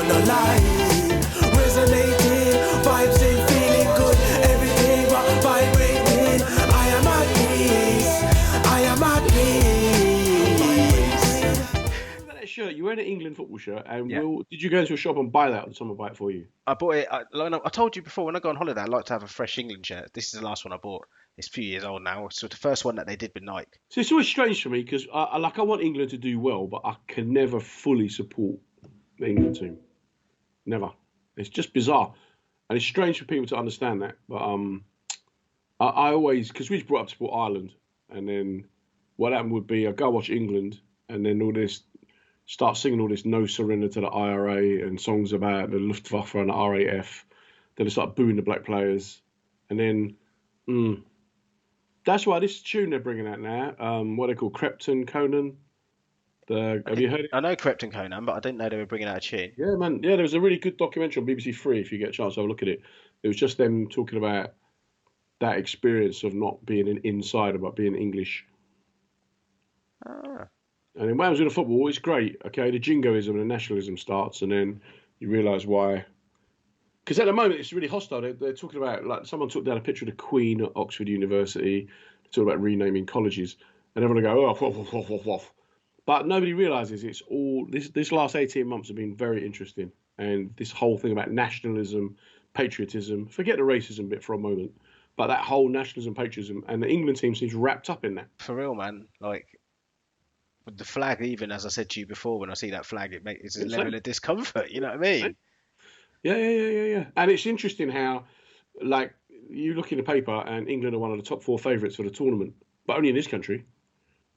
no lie. Resonating, vibes in, feeling good. Everything but vibrating. I am at peace. I am at peace. That shirt, you're wearing an England football shirt, and Yeah. did you go into a shop and buy that, or did someone buy it for you? I bought it. I told you before, when I go on holiday, I like to have a fresh England shirt. This is the last one I bought. It's a few years old now. So the first one that they did with Nike. So it's always strange for me because I want England to do well, but I can never fully support the England team. Never. It's just bizarre, and it's strange for people to understand that. But I always, because we was brought up to support Ireland, and then what happened would be I go watch England, and then all this start singing all this "No Surrender to the IRA" and songs about the Luftwaffe and the RAF. Then they start booing the black players, and then. That's why this tune they're bringing out now, what they call Crepton Conan. Have you heard it? I know Crepton Conan, but I didn't know they were bringing out a tune. Yeah, man. Yeah, there was a really good documentary on BBC Three if you get a chance to have a look at it. It was just them talking about that experience of not being an insider, but being English. Ah. And then when I was in football, it's great. Okay, the jingoism and the nationalism starts, and then you realise why. Because at the moment, it's really hostile. They're talking about, like, someone took down a picture of the Queen at Oxford University. They're talking about renaming colleges. And everyone will go, oh. But nobody realises it's all... This last 18 months have been very interesting. And this whole thing about nationalism, patriotism, forget the racism bit for a moment, but that whole nationalism, patriotism, and the England team seems wrapped up in that. For real, man. Like, with the flag, even, as I said to you before, when I see that flag, it's a level of discomfort, you know what I mean? Yeah. And it's interesting how, like, you look in the paper and England are one of the top 4 favourites for the tournament, but only in this country.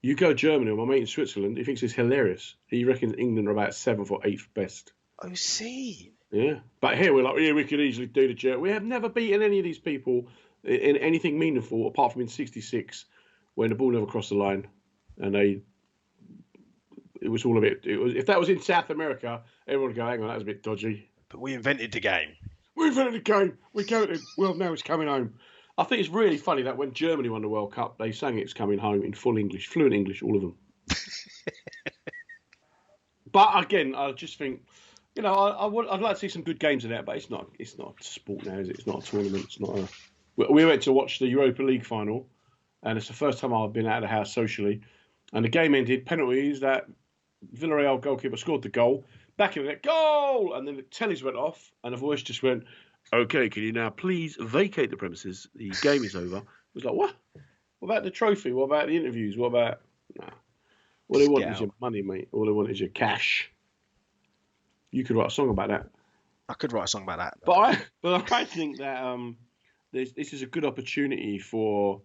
You go to Germany, or my mate in Switzerland, he thinks it's hilarious. He reckons England are about 7th or 8th best. Oh, see. Yeah. But here we're like, yeah, we could easily do the German. We have never beaten any of these people in anything meaningful, apart from in '66, when the ball never crossed the line. And it was all a bit, if that was in South America, everyone would go, hang on, that was a bit dodgy. But we invented the game. We invented the game. We go to, well, now it's coming home. I think it's really funny that when Germany won the World Cup, they sang It's Coming Home in full English, fluent English, all of them. But again, I just think, you know, I'd like to see some good games in that, but it's not sport now, is it? It's not a tournament. It's not a... We went to watch the Europa League final, and it's the first time I've been out of the house socially. And the game ended, penalties, that Villarreal goalkeeper scored the goal. Back in the net, goal! And then the tellies went off, and a voice just went, okay, can you now please vacate the premises? The game is over. It was like, what? What about the trophy? What about the interviews? What about... Nah. All they want is your money, mate. All they want is your cash. You could write a song about that. I could write a song about that. But I think that this is a good opportunity for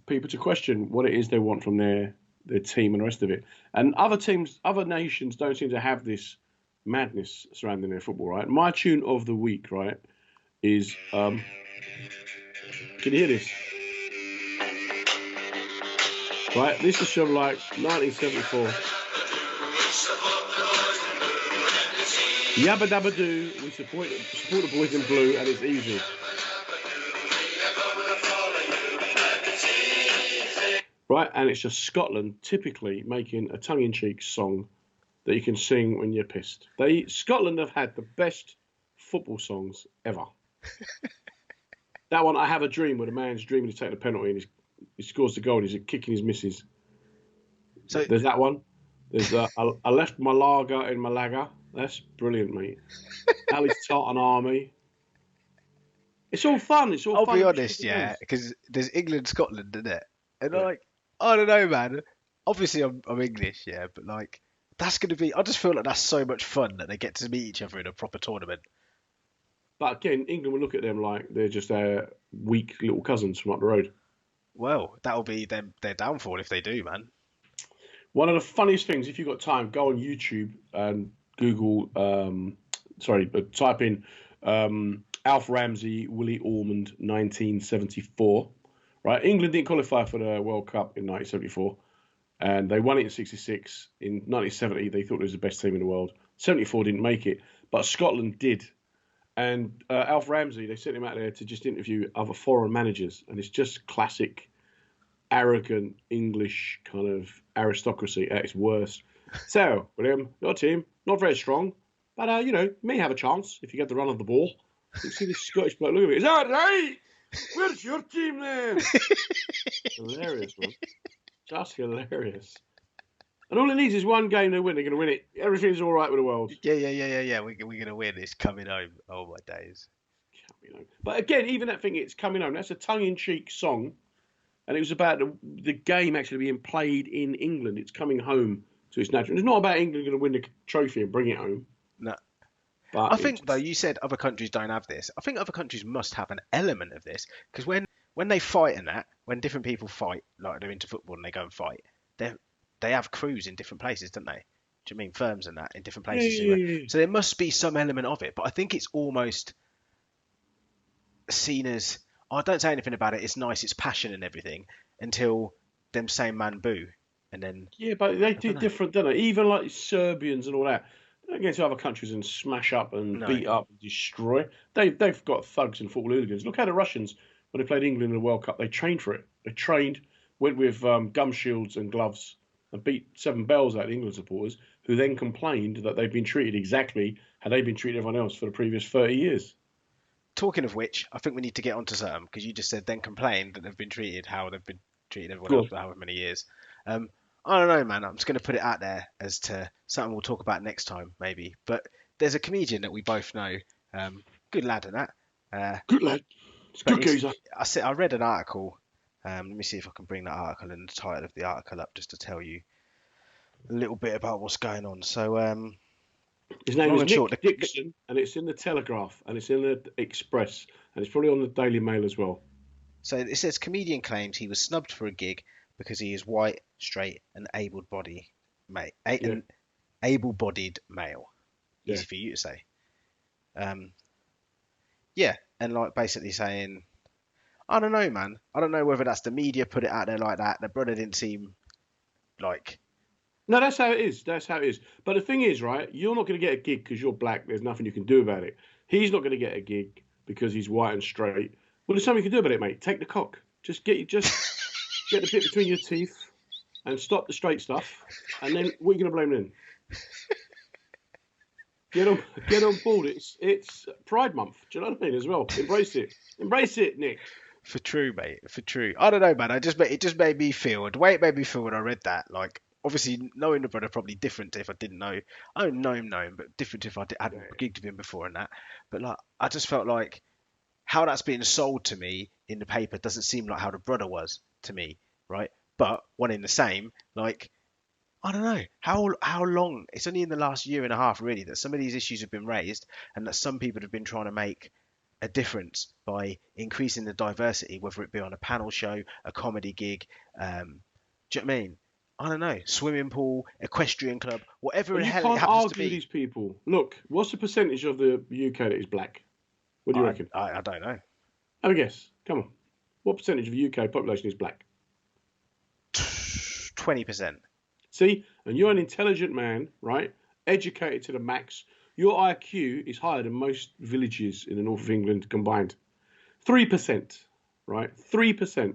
people to question what it is they want from their team and the rest of it. And other teams, other nations don't seem to have this madness surrounding their football, right? My tune of the week, right, is... can you hear this? Right, this is from like 1974. Yabba dabba doo, we support the boys in blue, and it's easy. Right, and it's just Scotland typically making a tongue-in-cheek song that you can sing when you're pissed. Scotland have had the best football songs ever. That one, I Have a Dream, where the man's dreaming to take the penalty and he scores the goal and he's kicking his missus. So there's that one. There's I Left My Lager in Malaga. That's brilliant, mate. Ali's Tartan Army. It's all fun. It's all I'll fun. be honest, yeah, because there's England, Scotland, isn't it? And like, I don't know, man. Obviously, I'm English, yeah, but like, that's going to be... I just feel like that's so much fun that they get to meet each other in a proper tournament. But again, England will look at them like they're just their weak little cousins from up the road. Well, that'll be their downfall if they do, man. One of the funniest things, if you've got time, go on YouTube and Google, type in Alf Ramsey, Willie Ormond, 1974. Right, England didn't qualify for the World Cup in 1974, and they won it in 66. In 1970, they thought it was the best team in the world. 74 didn't make it, but Scotland did. And Alf Ramsey, they sent him out there to just interview other foreign managers, and it's just classic, arrogant English kind of aristocracy at its worst. So, William, your team, not very strong. But may have a chance if you get the run of the ball. You see this Scottish bloke. Look at it. Is that right? Where's your team then? Hilarious, man. Just hilarious. And all it needs is one game to win. They're going to win it. Everything's all right with the world. Yeah. We're gonna win. It's coming home. Oh my days. But again, even that thing, it's coming home. That's a tongue-in-cheek song, and it was about the game actually being played in England. It's coming home to its natural. It's not about England going to win the trophy and bring it home. No. But I think though, you said other countries don't have this. I think other countries must have an element of this because when they fight in that, when different people fight, like they're into football and they go and fight, they have crews in different places, don't they? Do you mean firms and that in different places? Yeah. So there must be some element of it, but I think it's almost seen as, oh, don't say anything about it. It's nice, it's passion and everything until them same man boo, and then but they do different, don't they? Even like Serbians and all that. They don't get to other countries and smash up and beat up and destroy. They've got thugs and football hooligans. Look how the Russians, when they played England in the World Cup, they trained for it. They trained, went with gum shields and gloves and beat 7 bells out of the England supporters, who then complained that they'd been treated exactly how they'd been treating everyone else for the previous 30 years. Talking of which, I think we need to get onto something because you just said then complained that they've been treated how they've been treating everyone else for however many years. I don't know, man. I'm just going to put it out there as to something we'll talk about next time, maybe. But there's a comedian that we both know. Good lad and that. Good lad. It's good geezer. I read an article. Let me see if I can bring that article and the title of the article up just to tell you a little bit about what's going on. So, his name is Nick Dixon, and it's in the Telegraph, and it's in the Express, and it's probably on the Daily Mail as well. So it says, comedian claims he was snubbed for a gig because he is white, straight, and able-bodied male. Easy for you to say. And like basically saying, I don't know, man. I don't know whether that's the media put it out there like that. The brother didn't seem like... No, that's how it is. That's how it is. But the thing is, right, you're not going to get a gig because you're black. There's nothing you can do about it. He's not going to get a gig because he's white and straight. Well, there's something you can do about it, mate. Take the cock. Just get the bit between your teeth and stop the straight stuff. And then what are you going to blame then? Get on board. It's Pride Month. Do you know what I mean? As well. Embrace it, Nick. For true, mate. For true. I don't know, man. It just made me feel. The way it made me feel when I read that, like, obviously knowing the brother probably different if I didn't know. I don't know him, but different if I hadn't gigged with him before and that. But like, I just felt like how that's being sold to me in the paper doesn't seem like how the brother was to me, right? But one in the same, like, I don't know how long. It's only in the last year and a half, really, that some of these issues have been raised, and that some people have been trying to make a difference by increasing the diversity, whether it be on a panel show, a comedy gig. Do you know what I mean? I don't know, swimming pool, equestrian club, whatever the hell it happens to be. You can't argue these people. Look, what's the percentage of the UK that is black? What do you reckon? I don't know. Have a guess. Come on. What percentage of the UK population is black? 20%. See? And you're an intelligent man, right? Educated to the max. Your IQ is higher than most villages in the north of England combined. 3%, right? 3%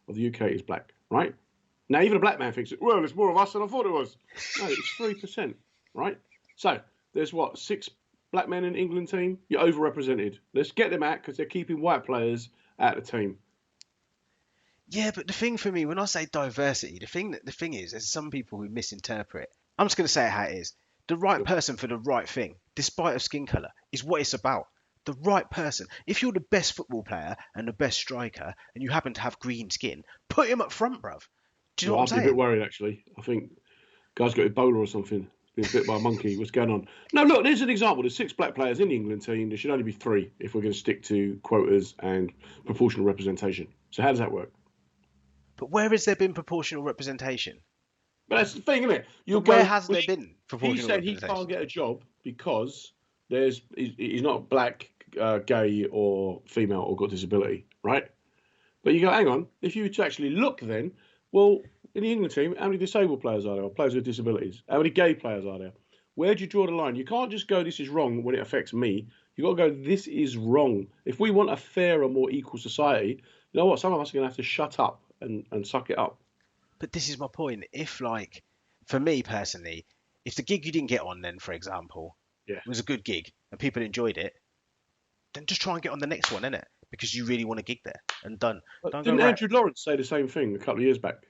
of the UK is black, right? Now, even a black man thinks, well, there's more of us than I thought it was. No, it's 3%, right? So, there's 6 black men in the England team? You're overrepresented. Let's get them out because they're keeping white players out of the team. Yeah, but the thing for me, when I say diversity, the thing is, there's some people who misinterpret. I'm just going to say it how it is. The right person for the right thing, despite of skin colour, is what it's about. The right person. If you're the best football player and the best striker, and you happen to have green skin, put him up front, bruv. Do you know what I'm saying? I'd be a bit worried, actually. I think guy's got Ebola or something. Been bit by a monkey. What's going on? No, look, there's an example. There's 6 black players in the England team. There should only be 3 if we're going to stick to quotas and proportional representation. So how does that work? But where has there been proportional representation? But that's the thing, isn't it? Where has there been proportional representation? He said he can't get a job because he's not black, gay, or female, or got disability, right? But you go, hang on. If you were to actually look, then, well, in the England team, how many disabled players are there, or players with disabilities? How many gay players are there? Where do you draw the line? You can't just go, this is wrong when it affects me. You've got to go, this is wrong. If we want a fairer, more equal society, you know what? Some of us are going to have to shut up and suck it up. But this is my point. If, like, for me personally, if the gig you didn't get on then, for example, Yeah. it was a good gig, and people enjoyed it, then just try and get on the next one, innit? Because you really want a gig there and done. But Don't go didn't right. Andrew Lawrence say the same thing a couple of years back?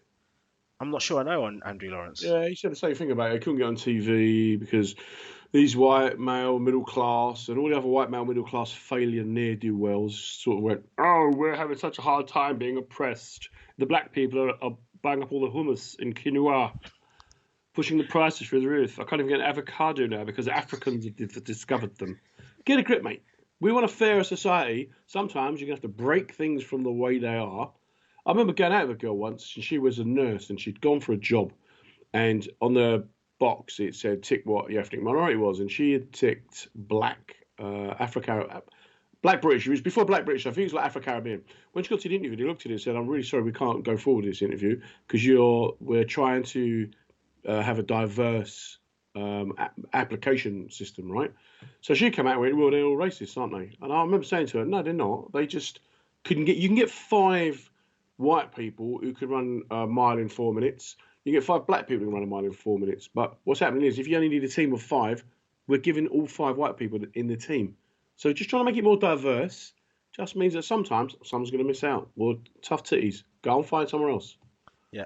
I'm not sure I know on Andrew Lawrence. Yeah, he said the same thing about it. He couldn't get on TV because these white male middle class and all the other white male middle class failure ne'er do wells sort of went, oh, we're having such a hard time being oppressed. The black people are buying up all the hummus in quinoa, pushing the prices through the roof. I can't even get an avocado now because Africans have discovered them. Get a grip, mate. We want a fairer society. Sometimes you're going to have to break things from the way they are. I remember going out with a girl once, and she was a nurse, and she'd gone for a job. And on the box, it said, tick what the ethnic minority was. And she had ticked black, Africa, black British. It was before black British. I think it was like Afro-Caribbean. When she got to the interview, they looked at it and said, I'm really sorry, we can't go forward with this interview because we're trying to have a diverse application system, right? So she came out and went, well, they're all racist, aren't they? And I remember saying to her, no, they're not. They just couldn't get, you can get 5 white people who could run a mile in 4 minutes. You get 5 black people who can run a mile in 4 minutes. But what's happening is if you only need a team of 5, we're giving all 5 white people in the team. So just trying to make it more diverse just means that sometimes someone's going to miss out. Well, tough titties. Go and find somewhere else. Yeah.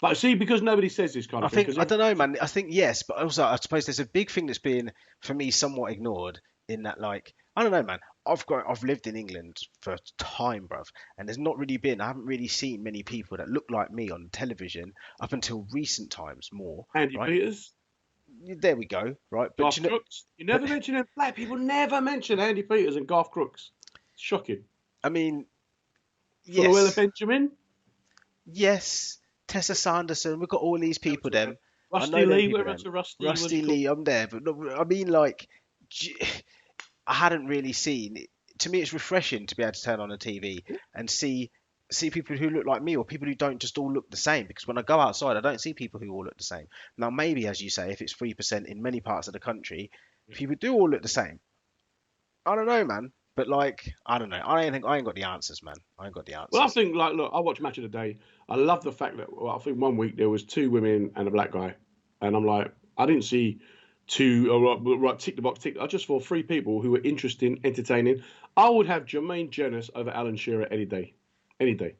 But see, because nobody says this kind of thing. I don't know, man. I think yes, but also I suppose there's a big thing that's been for me somewhat ignored in that, like, I don't know, man. I've lived in England for time, bruv, and I haven't really seen many people that look like me on television up until recent times more. Andy right? Peters. There we go, right? But Garth Crooks. You never mention them. Black people never mention Andy Peters and Garth Crooks. It's shocking. I mean, Fuller Benjamin. Yes. Tessa Sanderson. We've got all these people. Then Rusty Lee. We're into Rusty Lee. I'm there, but no, I mean, like, I hadn't really seen. To me, it's refreshing to be able to turn on a TV and see people who look like me or people who don't just all look the same. Because when I go outside, I don't see people who all look the same. Now, maybe, as you say, if it's 3% in many parts of the country, people do all look the same. I don't know, man. But, like, I don't know. I ain't got the answers, man. I ain't got the answers. Well, I think, like, look, I watch Match of the Day. I love the fact that, I think one week there was 2 women and a black guy. And I'm like, I didn't see 2, right, tick the box, tick. I just saw 3 people who were interesting, entertaining. I would have Jermaine Jonas over Alan Shearer any day. Any day.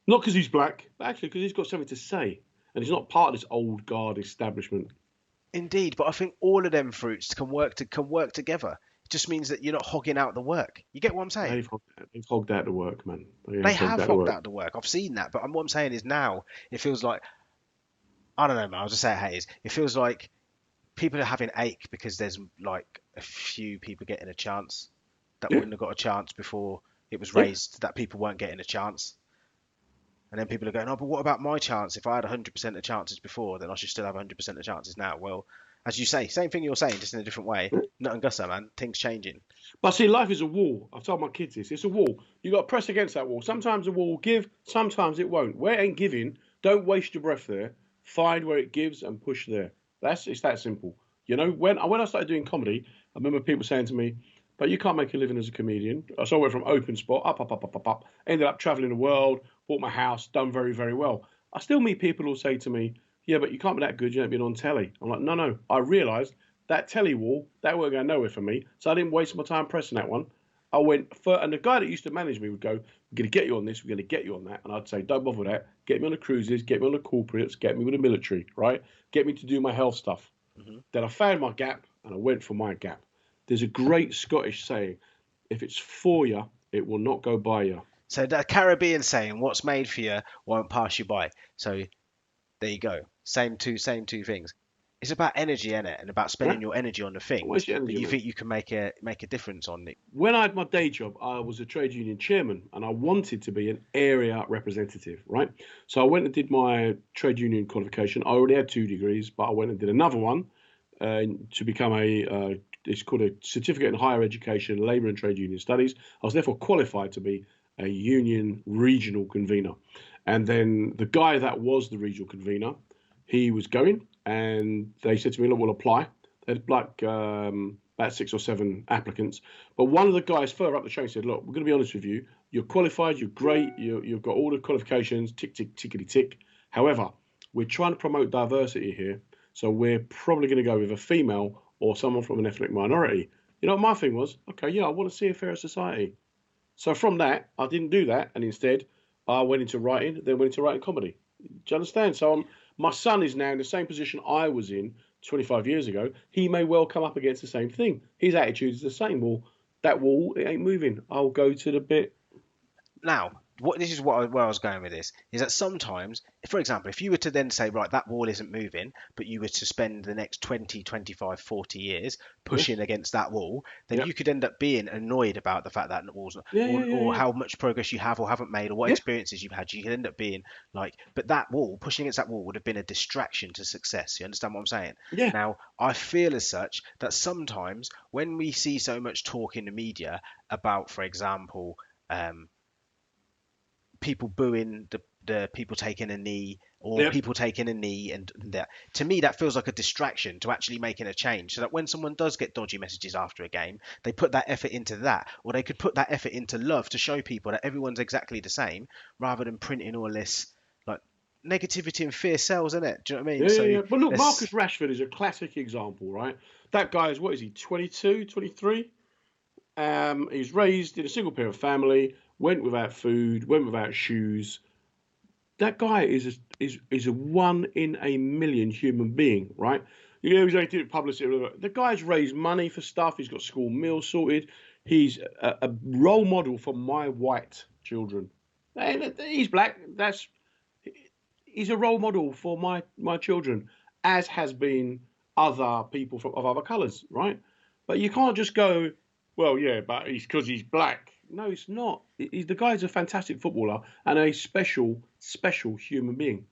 Not because he's black, but actually because he's got something to say. And he's not part of this old guard establishment. Indeed, but I think all of them fruits can work together. It just means that you're not hogging out the work. You get what I'm saying? They've hogged out the work, man. They have hogged out the work. I've seen that. But what I'm saying is now it feels like, I don't know, man. I'll just say it how it is. It feels like people are having ache because there's like a few people getting a chance that wouldn't have got a chance before it was raised, that people weren't getting a chance. And then people are going, oh, but what about my chance? If I had 100% of chances before, then I should still have 100% of chances now. Well, as you say, same thing you're saying, just in a different way. Nothing gusser, man. Things changing. But see, life is a wall. I've told my kids this. It's a wall. You got to press against that wall. Sometimes the wall will give, sometimes it won't. Where it ain't giving, don't waste your breath there. Find where it gives and push there. It's that simple. You know, when I started doing comedy, I remember people saying to me, but you can't make a living as a comedian. So I went from open spot, up. Ended up traveling the world, bought my house, done very, very well. I still meet people who say to me, yeah, but you can't be that good. You ain't been on telly. I'm like, no. I realised that telly wall, that weren't going nowhere for me. So I didn't waste my time pressing that one. I went for, and the guy that used to manage me would go, we're going to get you on this, we're going to get you on that. And I'd say, don't bother with that. Get me on the cruises, get me on the corporates, get me with the military, right? Get me to do my health stuff. Mm-hmm. Then I found my gap and I went for my gap. There's a great Scottish saying, if it's for you, it will not go by you. So the Caribbean saying, what's made for you won't pass you by. So there you go. Same two things. It's about energy, isn't it? And about spending your energy on the things that you think you can make a difference on it. When I had my day job, I was a trade union chairman and I wanted to be an area representative, right? So I went and did my trade union qualification. I already had 2 degrees, but I went and did another one to become it's called a Certificate in Higher Education, Labour and Trade Union Studies. I was therefore qualified to be a union regional convener. And then the guy that was the regional convener, he was going, and they said to me, look, we'll apply. They had like about 6 or 7 applicants. But one of the guys further up the chain said, look, we're going to be honest with you. You're qualified, you're great, you've got all the qualifications, tick, tick, tickety, tick. However, we're trying to promote diversity here. So we're probably going to go with a female or someone from an ethnic minority. You know, my thing was, okay, yeah, I want to see a fairer society. So from that, I didn't do that, and instead, I went into writing, then went into writing comedy. Do you understand? So my son is now in the same position I was in 25 years ago. He may well come up against the same thing. His attitude is the same. Well, that wall, it ain't moving. I'll go to the bit. Now, this is where I was going with this, is that sometimes, for example, if you were to then say, right, that wall isn't moving, but you were to spend the next 20, 25, 40 years pushing against that wall, then you could end up being annoyed about the fact that the wall's not, or how much progress you have or haven't made, or what experiences you've had. You could end up being like, but that wall, pushing against that wall would have been a distraction to success. You understand what I'm saying? Yeah. Now, I feel as such that sometimes when we see so much talk in the media about, for example, people booing the people taking a knee, or people taking a knee, and that, to me, that feels like a distraction to actually making a change, so that when someone does get dodgy messages after a game, they put that effort into that, or they could put that effort into love to show people that everyone's exactly the same, rather than printing all this like negativity and fear sells, isn't it? Do you know what I mean? Yeah. But look, Marcus Rashford is a classic example, right? That guy is, what is he, 22, 23? He's raised in a single parent family, went without food, went without shoes. That guy is a 1 in a million human being, right? You know, he's did publicity. The guy's raised money for stuff. He's got school meals sorted. He's a role model for my white children. And he's black. He's a role model for my children, as has been other people of other colours, right? But you can't just go, well, yeah, but he's because he's black. No, it's not. The guy's a fantastic footballer and a special human being.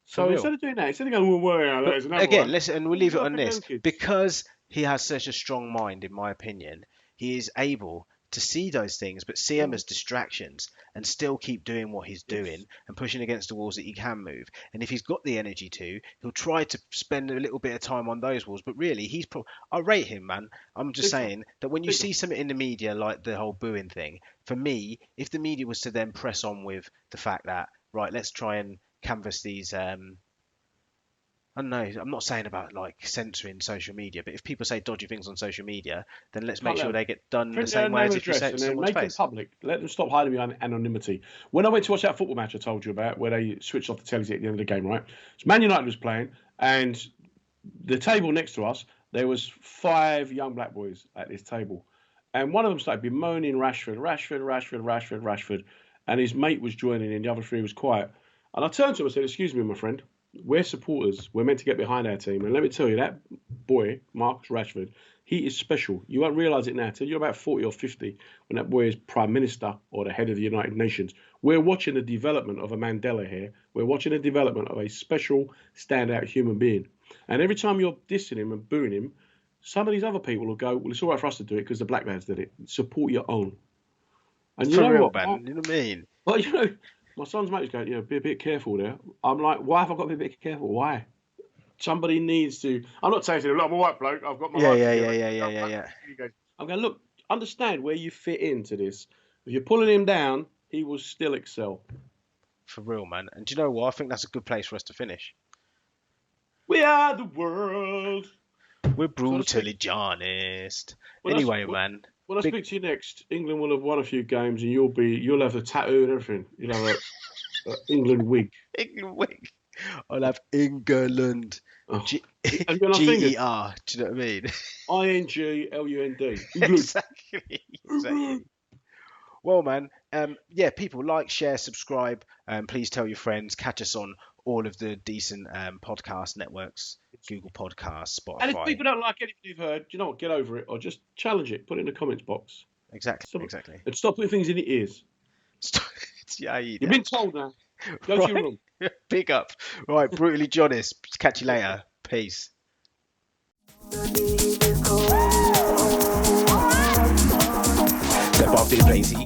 So instead of doing that, instead of going, well, there's another again, one, listen, and we'll leave it on this, because he has such a strong mind, in my opinion. He is able to see those things, but see them as distractions, and still keep doing what he's doing and pushing against the walls that he can move. And if he's got the energy to, he'll try to spend a little bit of time on those walls. But really, I rate him, man. I'm just saying that when you see something in the media like the whole booing thing, for me, if the media was to then press on with the fact that, right, let's try and canvass these I don't know, I'm not saying about like censoring social media, but if people say dodgy things on social media, then let's make sure they get done the same way as if you say it to someone's face. Make it public. Let them stop hiding behind anonymity. When I went to watch that football match I told you about, where they switched off the tellies at the end of the game, right? So Man United was playing, and the table next to us, there was 5 young black boys at this table. And one of them started bemoaning Rashford, and his mate was joining in, the other 3 was quiet. And I turned to him and said, excuse me, my friend, we're supporters. We're meant to get behind our team. And let me tell you, that boy, Marcus Rashford, he is special. You won't realise it now until you're about 40 or 50, when that boy is Prime Minister or the head of the United Nations. We're watching the development of a Mandela here. We're watching the development of a special, standout human being. And every time you're dissing him and booing him, some of these other people will go, well, it's all right for us to do it because the black lads did it. Support your own. And you know what, man? You know what I mean? Well, you know, my son's mate's going, be a bit careful there. I'm like, why have I got to be a bit careful? Why? Somebody needs to. I'm not saying to him, look, I'm a white bloke. I've got my yeah. I'm going, look, understand where you fit into this. If you're pulling him down, he will still excel. For real, man. And do you know what? I think that's a good place for us to finish. We are the world. We're brutally honest. Anyway, man. When I speak to you next, England will have won a few games, and you'll have the tattoo and everything. You'll have a England wig. England wig. I'll have England. Oh. GER. Do you know what I mean? INGLUND. Exactly. Well, man. Yeah, people like, share, subscribe. Please tell your friends. Catch us on all of the decent podcast networks, Google Podcasts, Spotify. And if people don't like anything you've heard, you know what? Get over it, or just challenge it. Put it in the comments box. Exactly. And stop putting things in your ears. You've been told now. Go to your room. Pick up. Right, Brutally Johnest. Catch you later. Peace. Step off the blazy.